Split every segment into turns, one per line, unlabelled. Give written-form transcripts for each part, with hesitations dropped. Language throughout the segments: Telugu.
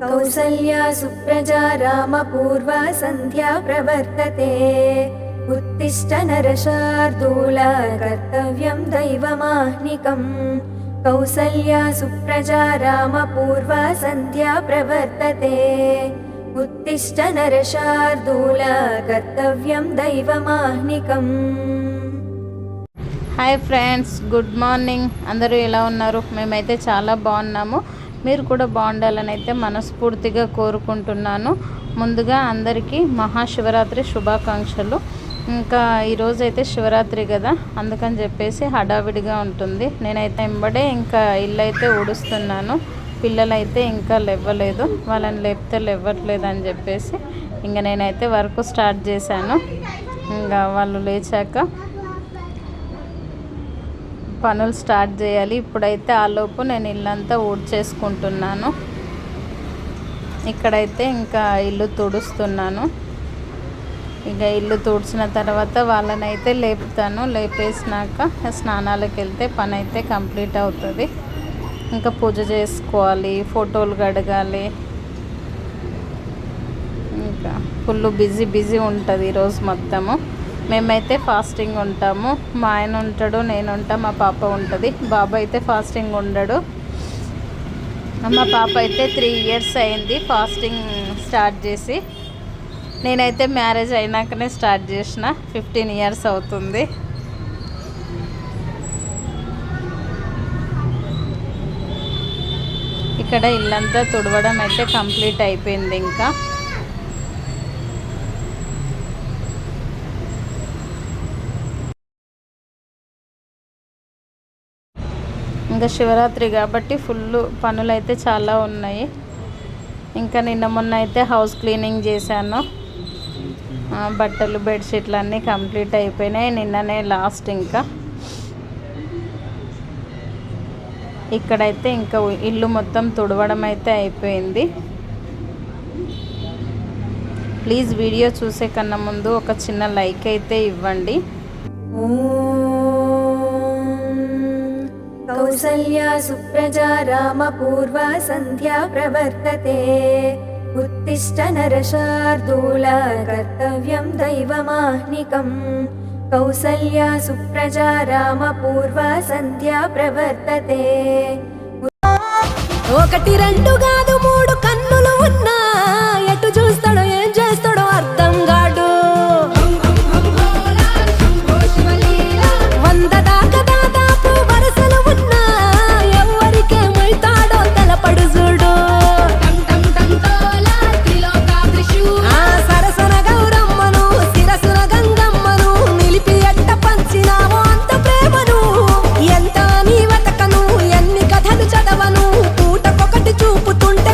कौसल्या सुप्रजा रामपूर्वा सन्ध्या प्रवर्तते उत्तिष्ठ नरशार्दूल कर्तव्यं दैवमाह्निकम् कौसल्या सुप्रजा रामपूर्वा सन्ध्या प्रवर्तते उत्तिष्ठ नरशार्दूल कर्तव्यं दैवमाह्निकम्।
Hi friends, good morning. అందరూ ఎలా ఉన్నారు? మేమైతే చాలా బాగున్నాము. మీరు కూడా బాగుండాలని అయితే మనస్ఫూర్తిగా కోరుకుంటున్నాను. ముందుగా అందరికీ మహాశివరాత్రి శుభాకాంక్షలు. ఇంకా ఈరోజు అయితే శివరాత్రి కదా, అందుకని చెప్పేసి హడావిడిగా ఉంటుంది. నేనైతే వెంబడే ఇంకా ఇల్లు అయితే ఊడుస్తున్నాను. పిల్లలైతే ఇంకా లేవలేదు, వాళ్ళని లేపితే లేవట్లేదు అని చెప్పేసి ఇంకా నేనైతే వర్క్ స్టార్ట్ చేశాను. ఇంకా వాళ్ళు లేచాక పనులు స్టార్ట్ చేయాలి. ఇప్పుడైతే ఆలోపు నేను ఇల్లంతా ఊడ్చేసుకుంటున్నాను. ఇక్కడైతే ఇంకా ఇల్లు తుడుస్తున్నాను. ఇక ఇల్లు తుడిచిన తర్వాత వాళ్ళనైతే లేపుతాను. లేపేసినాక స్నానాలకు వెళ్తే పని అయితే కంప్లీట్ అవుతుంది. ఇంకా పూజ చేసుకోవాలి, ఫోటోలు కడగాలి. ఇంకా ఫుల్ బిజీ ఉంటుంది ఈరోజు మొత్తము. మేమైతే ఫాస్టింగ్ ఉంటాము. మా ఆయన ఉంటాడు, నేను ఉంటా, మా పాప ఉంటుంది. బాబు అయితే ఫాస్టింగ్ ఉండడు. మా పాప అయితే 3 years అయింది ఫాస్టింగ్ స్టార్ట్ చేసి. నేనైతే మ్యారేజ్ అయినాకనే స్టార్ట్ చేసిన. 15 years అవుతుంది. ఇక్కడ ఇల్లంతా తుడవడం అయితే కంప్లీట్ అయిపోయింది. ఇంకా శివరాత్రి కాబట్టి ఫుల్ పనులు అయితే చాలా ఉన్నాయి. ఇంకా నిన్న మొన్న అయితే హౌస్ క్లీనింగ్ చేశాను. బట్టలు బెడ్షీట్లు అన్నీ కంప్లీట్ అయిపోయినాయి. నిన్ననే లాస్ట్. ఇంకా ఇక్కడైతే ఇంకా ఇల్లు మొత్తం తుడవడం అయితే అయిపోయింది. ప్లీజ్ వీడియో చూసే కన్నా ముందు ఒక చిన్న లైక్ అయితే ఇవ్వండి.
कौसल्या सुप्रजा रामपूर्वा सन्ध्या प्रवर्तते उत्तिष्ठ नरशार्दूल कर्तव्यं दैवमाह्निकम् कौसल्या सुप्रजा रामपूर्वा सन्ध्या प्रवर्तते। ఒకటి రెండు కాదు 3 కన్నులు ఉన్నా ఎటు చూస్తాడో ఏం చేస్తాడో అర్థం కాడు. 100 దాకా దాదాపు వరసలు ఉన్నా ఎవరికేమైతాడో తెలపడు చూడు. సరసన గౌరమ్మను శిరసున గంగమ్మను నిలిపి ఎట్ట పంచినావో అంత ప్రేమను. ఎంత నీ వెతకను ఎన్ని కథలు చదవను పూటకొకటి చూపుతుంటే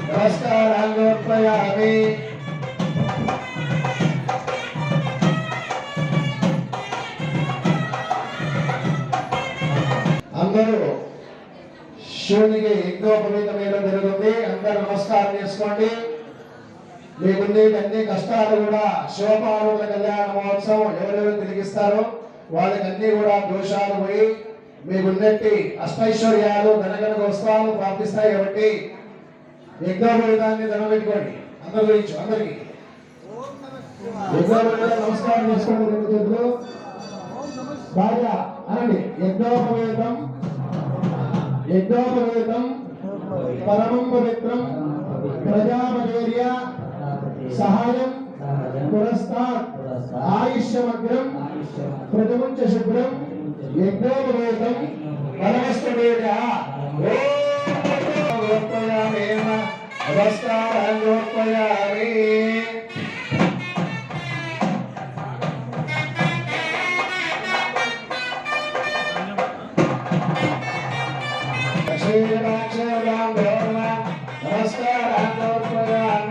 నమస్కారాన్ని అందరూ శివునికి యజ్ఞోపవీతం వేయడం జరుగుతుంది. అందరూ నమస్కారం చేసుకోండి. మీకుండే అన్ని కష్టాలు కూడా శివపార్వతుల కళ్యాణ మహోత్సవం ఎవరెవరు తిరిగిస్తారో వాళ్ళకి అన్ని కూడా దోషాలు పోయి మీకున్నట్టి అష్టైశ్వర్యాలు ధనగణ వస్త్రాలు ప్రాప్తిస్తాయి. కాబట్టి యజ్ఞోపవీతాన్ని ధనం పెట్టుకోండి. అందరి గురించి అందరికి నమస్కారం చేసుకోండి. రెండు చేతులు బాగా అనండి. యజ్ఞోపవేతం యజ్ఞోపవేతం పరమం పవిత్రం ప్రజాపతేర్య సహాయం పురస్తాత్ ఆయుష్యమగ్రం ప్రతిముంచ శుభ్రం యజ్ఞోపవేతం పరమస్తవేద నమస్కారాన్ని నమస్కారం